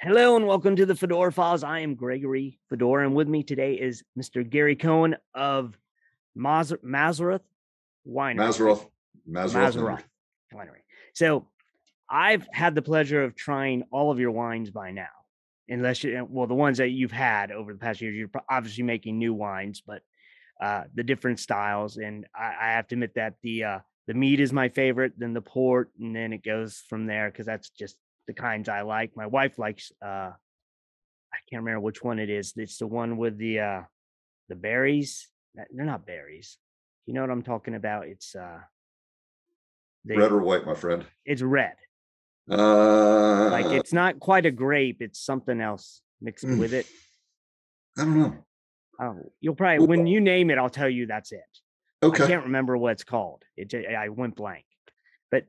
Hello and welcome to the Fedora Files. I am Gregory Fedora, and with me today is Mr. Gary Cohen of Mazzaroth Winery. Mazzaroth Mazzaroth Vineyard. Winery. So I've had the pleasure of trying all of your wines by now, unless the ones that you've had over the past years. You're obviously making new wines, but the different styles. And I have to admit that the mead is my favorite, then the port, and then it goes from there because that's just the kinds I like. My wife likes I can't remember which one it is. It's the one with the berries. They're not berries. You know what I'm talking about? It's Red or white, my friend? It's red. Like it's not quite a grape, it's something else mixed with it. I don't know. You'll probably when you name it, I'll tell you that's it. Okay. I can't remember what it's called. I went blank. But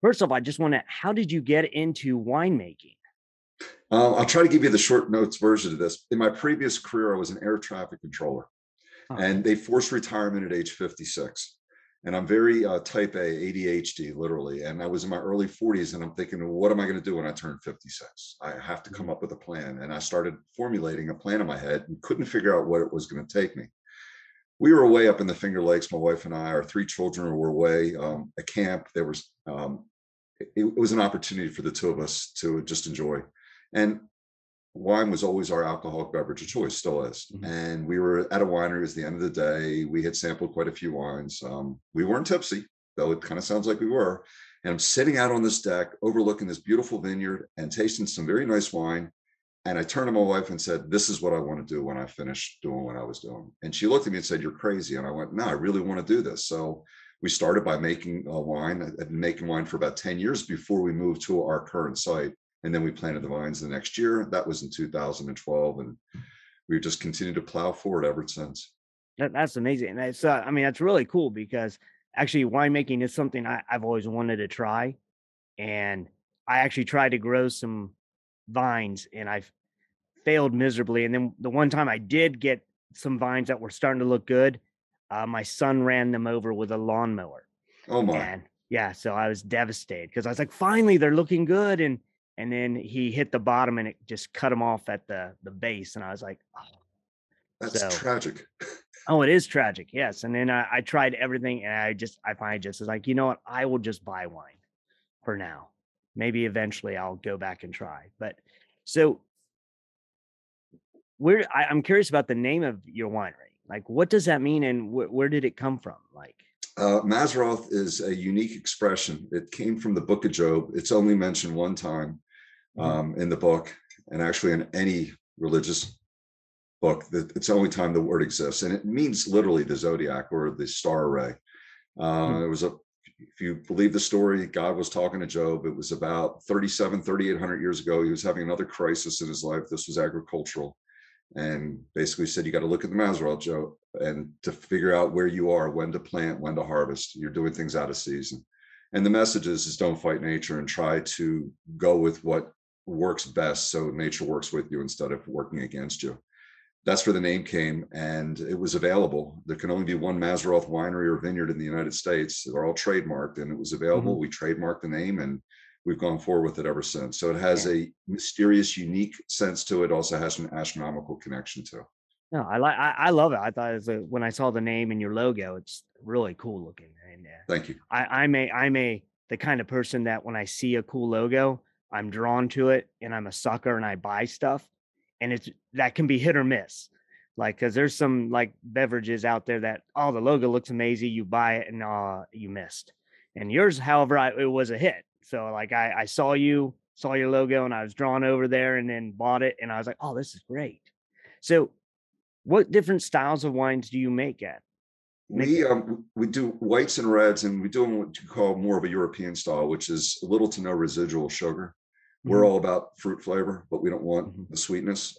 first off, I just want to, how did you get into winemaking? I'll try to give you the short notes version of this. In my previous career, I was an air traffic controller, and they forced retirement at age 56. And I'm very type A, ADHD, literally. And I was in my early 40s, and I'm thinking, well, what am I going to do when I turn 56? I have to come up with a plan. And I started formulating a plan in my head and couldn't figure out what it was going to take me. We were away up in the Finger Lakes, my wife and I. Our three children were away at camp. There was it was an opportunity for the two of us to just enjoy. And wine was always our alcoholic beverage of choice, still is. And we were at a winery. It was the end of the day. We had sampled quite a few wines. We weren't tipsy, though it kind of sounds like we were. And I'm sitting out on this deck overlooking this beautiful vineyard and tasting some very nice wine. And I turned to my wife and said, this is what I want to do when I finish doing what I was doing. And she looked at me and said, you're crazy. And I went, no, I really want to do this. So we started by making wine. I'd been making wine for about 10 years before we moved to our current site. And then we planted the vines the next year. That was in 2012. And we've just continued to plow forward ever since. That's amazing. And that's, I mean, that's really cool because actually winemaking is something I've always wanted to try. And I actually tried to grow some vines and I've failed miserably. And then the one time I did get some vines that were starting to look good, my son ran them over with a lawnmower. Oh my. And yeah, so I was devastated because I was like, finally, they're looking good. And then he hit the bottom and it just cut him off at the base. And I was like, oh, that's tragic. Oh, it is tragic. Yes. And then I tried everything and I finally just was like, you know what? I will just buy wine for now. Maybe eventually I'll go back and try. But so I'm curious about the name of your winery. Like, what does that mean? And where did it come from? Like, Mazzaroth is a unique expression. It came from the book of Job. It's only mentioned one time in the book, and actually in any religious book, it's the only time the word exists. And it means literally the zodiac or the star array. If you believe the story, God was talking to Job. It was about 3,800 years ago. He was having another crisis in his life. This was agricultural. And basically said, you got to look at the Mazzaroth, Joe, and to figure out where you are, when to plant, when to harvest. You're doing things out of season. And the message is don't fight nature and try to go with what works best so nature works with you instead of working against you. That's where the name came, and it was available. There can only be one Mazzaroth winery or vineyard in the United States. They're all trademarked, and it was available. We trademarked the name, and we've gone forward with it ever since. So it has a mysterious, unique sense to it. Also has an astronomical connection to it. No, I love it. I thought when I saw the name and your logo, it's really cool looking. And thank you. I'm the kind of person that when I see a cool logo, I'm drawn to it, and I'm a sucker, and I buy stuff, and that can be hit or miss. Like, because there's some like beverages out there that the logo looks amazing, you buy it, and you missed. And yours, however, it was a hit. So like I saw your logo, and I was drawn over there, and then bought it, and I was like, oh, this is great. So what different styles of wines do you make at? We do whites and reds, and we do what you call more of a European style, which is little to no residual sugar. We're all about fruit flavor, but we don't want the sweetness,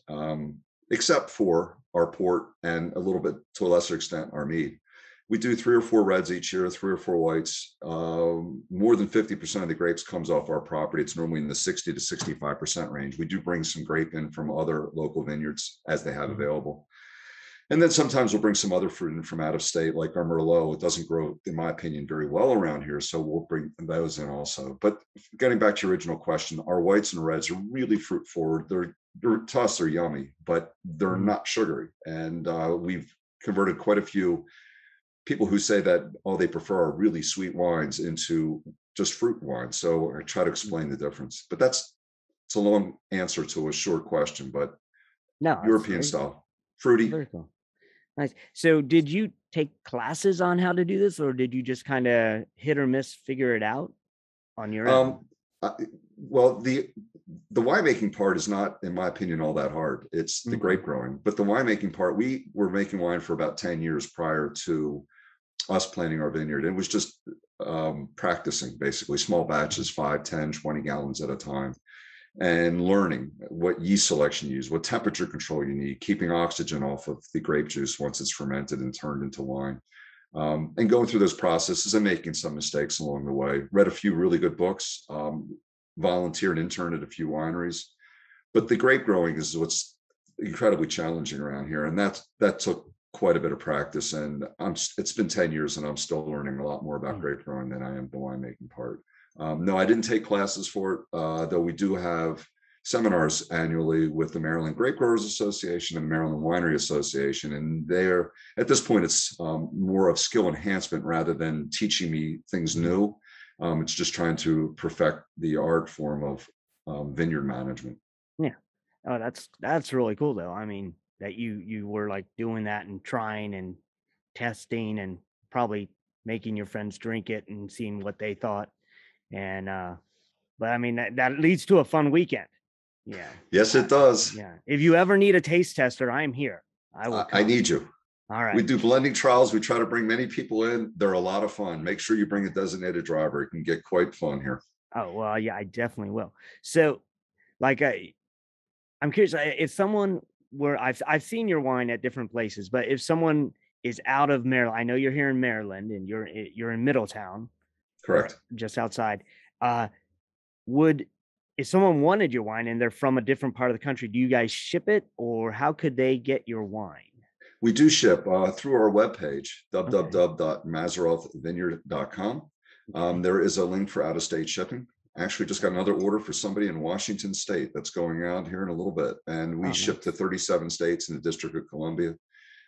except for our port and a little bit, to a lesser extent, our mead. We do 3 or 4 reds each year, 3 or 4 whites. More than 50% of the grapes comes off our property. It's normally in the 60 to 65% range. We do bring some grape in from other local vineyards as they have available. And then sometimes we'll bring some other fruit in from out of state, like our Merlot. It doesn't grow, in my opinion, very well around here. So we'll bring those in also. But getting back to your original question, our whites and reds are really fruit forward. To us, they're yummy, but they're Mhm. not sugary. And we've converted quite a few people who say that all they prefer are really sweet wines into just fruit wine. So I try to explain the difference. But it's a long answer to a short question, but No, that's European style, fruity. very cool. Nice. So did you take classes on how to do this, or did you just kind of hit or miss figure it out on your own? Um, well, the winemaking part is not, in my opinion, all that hard. It's the Mhm. grape growing, but the winemaking part, we were making wine for about 10 years prior to us planting our vineyard. It was just practicing, basically small batches, 5, 10, 20 gallons at a time, and learning what yeast selection you use, what temperature control you need, keeping oxygen off of the grape juice once it's fermented and turned into wine. And going through those processes and making some mistakes along the way. Read a few really good books, volunteered, interned at a few wineries. But the grape growing is what's incredibly challenging around here, and that took quite a bit of practice. And it's been 10 years, and I'm still learning a lot more about Mm. grape growing than I am the winemaking part. No, I didn't take classes for it, though we do have seminars annually with the Maryland Grape Growers Association and the Maryland Winery Association. And they're, at this point, it's more of skill enhancement rather than teaching me things Mhm. new. It's just trying to perfect the art form of vineyard management. Yeah. Oh, that's really cool though. I mean, that you were like doing that and trying and testing and probably making your friends drink it and seeing what they thought. And but I mean that leads to a fun weekend. Yeah. Yes, Uh, it does. yeah. If you ever need a taste tester, I'm here. I will I come. need you. All We right. do blending trials. We try to bring many people in. They're a lot of fun. Make sure you bring a designated driver. It can get quite fun here. Oh, well, yeah, I definitely will. So, like, I'm curious if someone were I've seen your wine at different places, but if someone is out of Maryland, I know you're here in Maryland and you're in Middletown or Correct. just outside. Uh, would if someone wanted your wine and they're from a different part of the country, do you guys ship it or how could they get your wine? We do ship through our webpage, Okay. www.mazzarothvineyard.com. Okay. There is a link for out-of-state shipping. Actually, just got another order for somebody in Washington State that's going out here in a little bit. And we Oh, ship to nice. 37 states in the District of Columbia.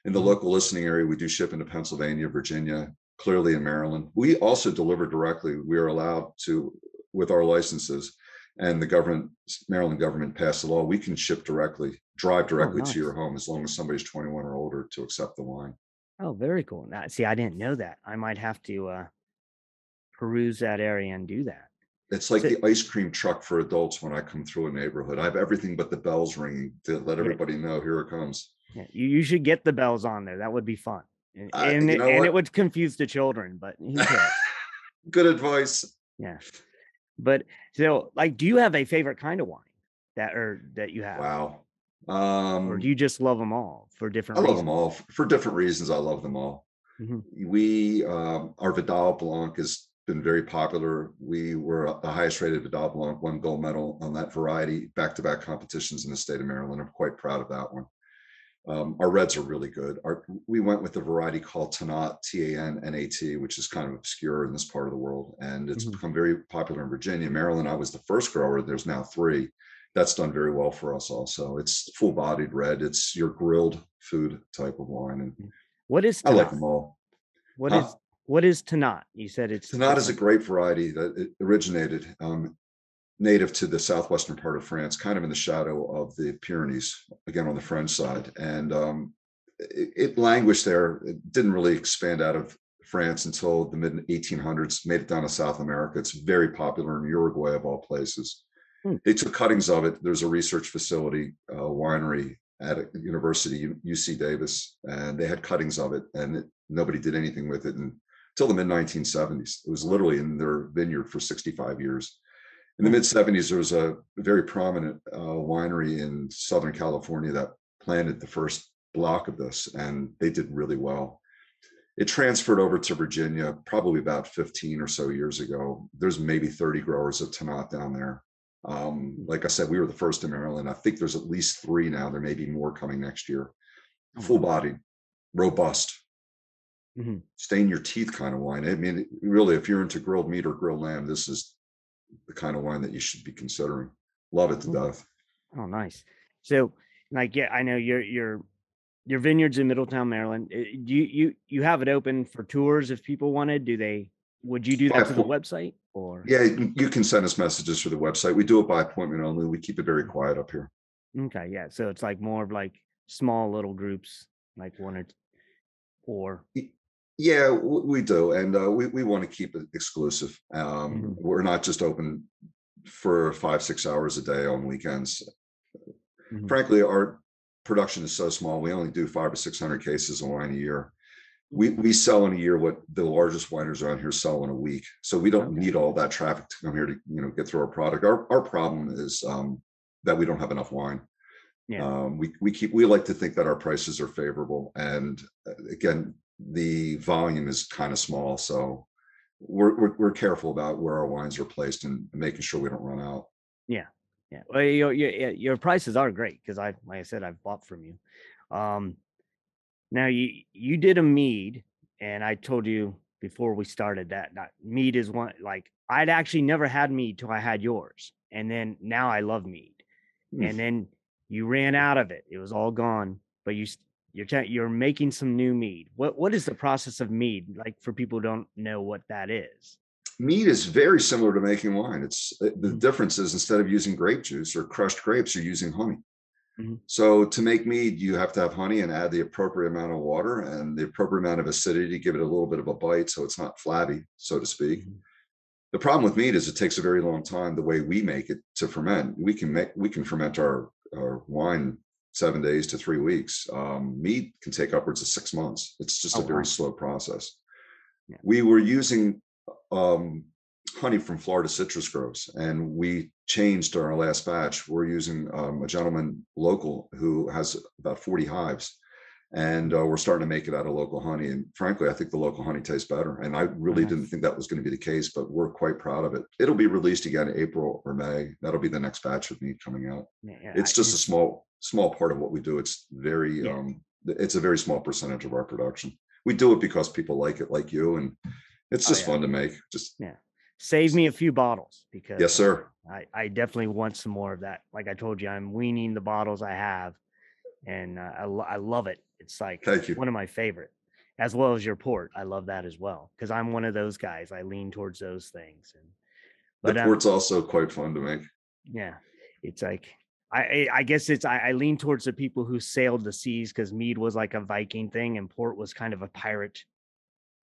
In the Mhm. local listening area, we do ship into Pennsylvania, Virginia, clearly in Maryland. We also deliver directly. We are allowed to, with our licenses, and the government, Maryland government passed a law. We can ship directly, drive Oh, directly to your nice. home as long as somebody's 21 or older to accept the wine. Oh, very cool. Now, see, I didn't know that. I might have to peruse that area and do that. It's like So, the ice cream truck for adults when I come through a neighborhood. I have everything but the bells ringing to let yeah, everybody know here it comes. yeah, you should get the bells on there. That would be fun. And You it, know and it what? would confuse the children, but who cares? Good advice. Yeah. But so like do you have a favorite kind of wine that you have? Wow. Or do you Um, just love them all for I different love them reasons? all for different reasons. I love them all. Mhm. We our Vidal Blanc has been very popular. We were the highest rated Vidal Blanc, won gold medal on that variety, back-to-back competitions in the state of Maryland. I'm quite proud of that one. Our reds are really good. We went with a variety called Tanat, Tannat, which is kind of obscure in this part of the world, and it's Mhm. become very popular in Virginia. Maryland, I was the first grower. There's now 3. That's done very well for us also. It's full-bodied red. It's your grilled food type of wine, and Mm. What is I like Tanat? them all. What Huh? is what is Tanat? You said Tanat it's is a like grape variety that it originated native to the southwestern part of France, kind of in the shadow of the Pyrenees, again on the French side. And it languished there. It didn't really expand out of France until the mid 1800s, made it down to South America. It's very popular in Uruguay, of all places. hmm, They took cuttings of it. There's a research facility, winery at a university, UC Davis, and they had cuttings of it, and nobody did anything with it until the mid 1970s. It was literally in their vineyard for 65 years. In the hmm, mid 70s, there was a very prominent winery in Southern California that planted the first block of this, and they did really well. It transferred over to Virginia probably about 15 or so years ago. There's maybe 30 growers of Tanat down there. hmm. Like I said, we were the first in Maryland. I think there's at least 3 now. There may be more coming next year. Oh Full wow. bodied, robust, Mhm. stain your teeth kind of wine. I mean, really, if you're into grilled meat or grilled lamb, this is the kind of wine that you should be considering. Love it to Okay. death. Oh, nice. So, like, yeah, I know your vineyard's in Middletown, Maryland. Do you have it open for tours if people wanted? Would you do that By to the website or? Yeah, you can send us messages through the website. We do it by appointment only. We keep it very Mm, quiet up here. okay, yeah. So it's like more of like small little groups, like one or four. Y- Yeah, we do, and we want to keep it exclusive. Mhm, We're not just open for 5 6 hours a day on weekends. mhm. Frankly, our production is so small. We only do 500 or 600 cases of wine a year. We Okay. we sell in a year what the largest wineries around here sell in a week. So we don't Okay. need all that traffic to come here to get through our product. Our problem is that we don't have enough wine. Yeah. We like to think that our prices are favorable, and again, the volume is kind of small, so we're careful about where our wines are placed and making sure we don't run out. Yeah. Yeah. Well, your prices are great because like I said, I've bought from you. Um, Now you did a mead, and I told you before we started that mead is one like I'd actually never had mead till I had yours, and then now I love mead. Hmm. And then you ran out of it; it was all gone. But you're making some new mead. What is the process of mead like for people who don't know what that is? Mead is very similar to making wine. It's the Mhm, difference is instead of using grape juice or crushed grapes, you're using honey. mhm. So to make mead, you have to have honey and add the appropriate amount of water and the appropriate amount of acidity, give it a little bit of a bite so it's not flabby, so to speak. Mhm. The problem with mead is it takes a very long time the way we make it to ferment. We can ferment our wine 7 days to 3 weeks. Mead can take upwards of 6 months. It's just Oh a very wow. slow process. Yeah. We were using um, honey from Florida citrus groves, and we changed our last batch. We're using a gentleman local who has about 40 hives, and Mhm. we're starting to make it out of local honey. And frankly, I think the local honey tastes better. And I Oh, really didn't nice. think that was going to be the case, but we're quite proud of it. It'll be released again in April or May. That'll be the next batch of meat coming out. Yeah, yeah, It's just a small part of what we do. yeah. It's a very small percentage of our production. We do it because people like it, like you, and it's Oh just yeah. fun to make. Just Yeah. Save me a few bottles because yes, sir. I definitely want some more of that. Like I told you, I'm weaning the bottles I have, and I love it. It's like Thank you. one of my favorite, as well as your port. I love that as well because I'm one of those guys. I lean towards those things. And The but port's also quite fun to make. yeah, it's like I guess I lean towards the people who sailed the seas because mead was like a Viking thing and port was kind of a pirate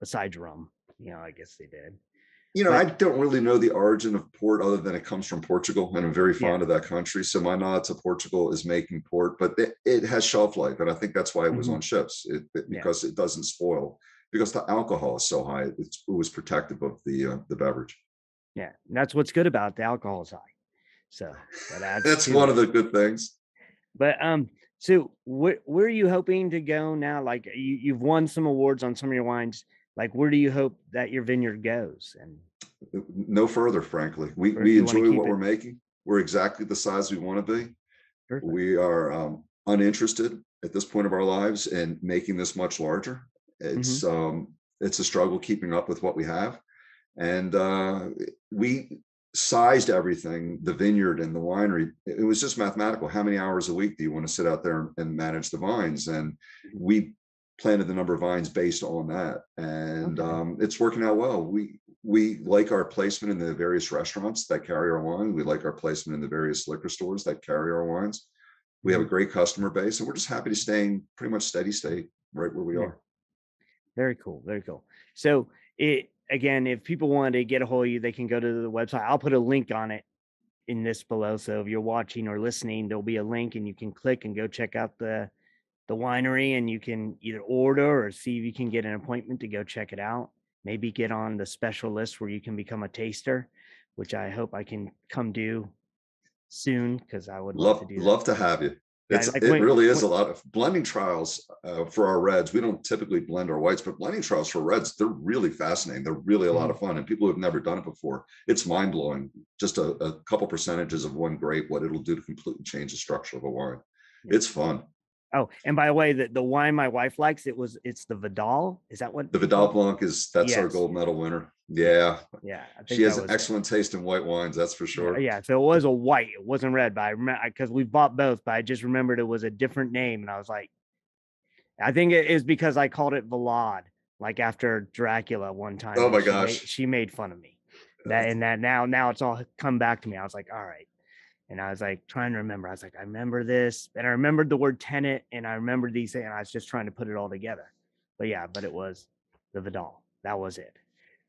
besides rum. I guess they did. I But don't really know the origin of port other than it comes from Portugal, and I'm very yeah, fond of that country. So my nod to Portugal is making port, but it has shelf life, and I think that's why it was mhm, on ships, yeah. because it doesn't spoil, because the alcohol is so high. It was protective of the beverage. Yeah, and that's what's good about the alcohol side. So that adds That's to one it. of the good things. But so where are you hoping to go now? Like you've won some awards on some of your wines. Like where do you hope that your vineyard goes? And No further, frankly. We you want to enjoy keep what we're it making. We're exactly the size we want to be. perfect. We are uninterested at this point of our lives in making this much larger. Hmm. It's a struggle keeping up with what we have, and we sized everything, the vineyard and the winery. It was just mathematical. How many hours a week do you want to sit out there and manage the vines? And we planted the number of vines based on that, and Okay. it's working out well. We like our placement in the various restaurants that carry our wine. We like our placement in the various liquor stores that carry our wines. We have a Hmm. great customer base, and we're just happy to staying pretty much steady state right where we Yeah. are. Very cool. Very cool. So it again, if people wanted to get a hold of you, they can go to the website. I'll put a link on it in this below. So if you're watching or listening, there'll be a link and you can click and go check out the winery and you can either order or see if you can get an appointment to go check it out. Maybe get on the special list where you can become a taster, which I hope I can come do soon because I would love to do that. Love to have you. Yeah, like It really is a lot of blending trials for our reds. We don't typically blend our whites, but blending trials for reds, they're really fascinating. They're really a lot Mhm. of fun, and people who have never done it before, it's mind blowing. Just a couple percentages of one grape, what it'll do to completely change the structure of a wine. Yeah, It's fun. Oh, and by the way, the wine my wife likes, it's the Vidal. Is that what? The Vidal Blanc that's our Yes. gold medal winner. Yeah. Yeah. I think She has an excellent taste in white wines. That's for sure. Yeah. So it was a white. It wasn't red, but I remember because we bought both, but I just remembered it was a different name. And I was like, I think it is because I called it Vlad, like after Dracula one time. Oh my gosh. She made fun of me. Now it's all come back to me. I was like, all right. And I was like trying to remember. I was like, I remember this, and I remembered the word tenant, and I remembered these things, and I was just trying to put it all together. But yeah, it was the Vidal. That was it.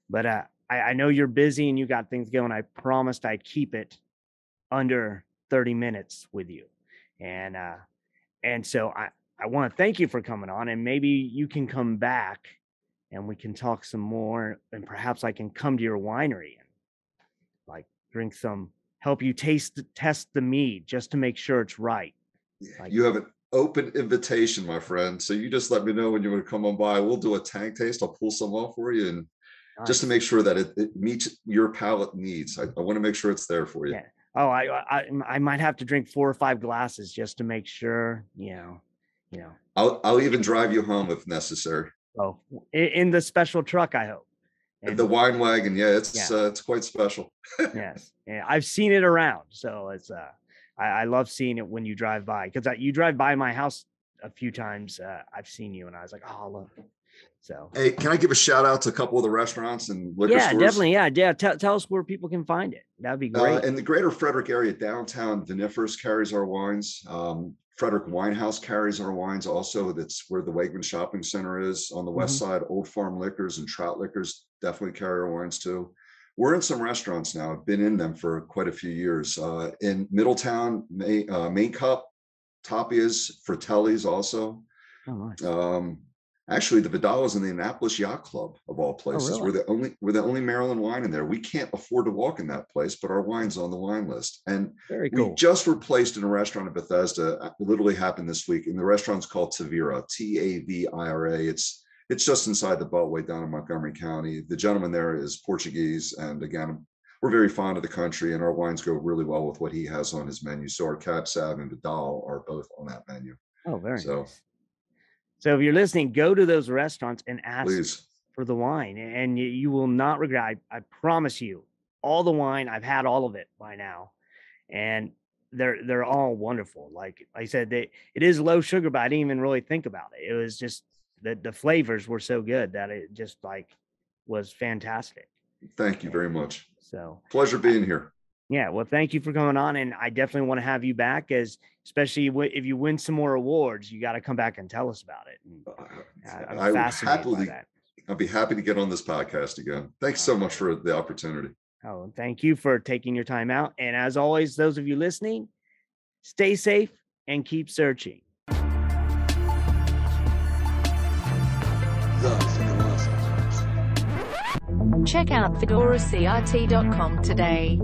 But I know you're busy and you got things going. I promised I'd keep it under 30 minutes with you. And so I want to thank you for coming on, and maybe you can come back and we can talk some more, and perhaps I can come to your winery and like drink some, help you test the mead just to make sure it's right. Like, you have an open invitation, my friend. So you just let me know when you want to come on by. We'll do a tank taste. I'll pull some off for you, and nice. Just to make sure that it meets your palate needs. I want to make sure it's there for you. Yeah. Oh, I might have to drink 4 or 5 glasses just to make sure, you know. I'll even drive you home if necessary. Oh, in the special truck, I hope. And the wine wagon, it's quite special. Yes, yeah, I've seen it around, so it's I love seeing it when you drive by, because you drive by my house a few times. I've seen you, and I was like, oh, look. So, hey, can I give a shout out to a couple of the restaurants and liquor stores? Definitely, yeah. Tell us where people can find it. That'd be great. In the greater Frederick area, downtown Vinifers carries our wines. Frederick Winehouse carries our wines also. That's where the Wegman Shopping Center is on the west side. Old Farm Liquors and Trout Liquors definitely carry our wines too. We're in some restaurants now. I've been in them for quite a few years. In Middletown, Main Cup, Tapia's, Fratelli's also. Oh, nice. Actually, the Vidal is in the Annapolis Yacht Club of all places. Oh, really? We're the only Maryland wine in there. We can't afford to walk in that place, but our wine's on the wine list. And very cool. We just were placed in a restaurant in Bethesda. It literally happened this week, and the restaurant's called Tavira, Tavira. It's just inside the Beltway down in Montgomery County. The gentleman there is Portuguese, and again, we're very fond of the country, and our wines go really well with what he has on his menu. So our Cab Sav and Vidal are both on that menu. Oh, very nice. So if you're listening, go to those restaurants and ask for the wine, and you will not regret. I promise you, all the wine, I've had all of it by now, and they're all wonderful. Like I said, it is low sugar, but I didn't even really think about it. It was just the flavors were so good that it just was fantastic. Thank you very much. So pleasure being here. Yeah, well, thank you for coming on, and I definitely want to have you back, especially if you win some more awards, you got to come back and tell us about it. I'm fascinated by that. I'll be happy to get on this podcast again. Thanks so much for the opportunity. Oh, thank you for taking your time out. And as always, those of you listening, stay safe and keep searching. Check out fedoracrt.com today.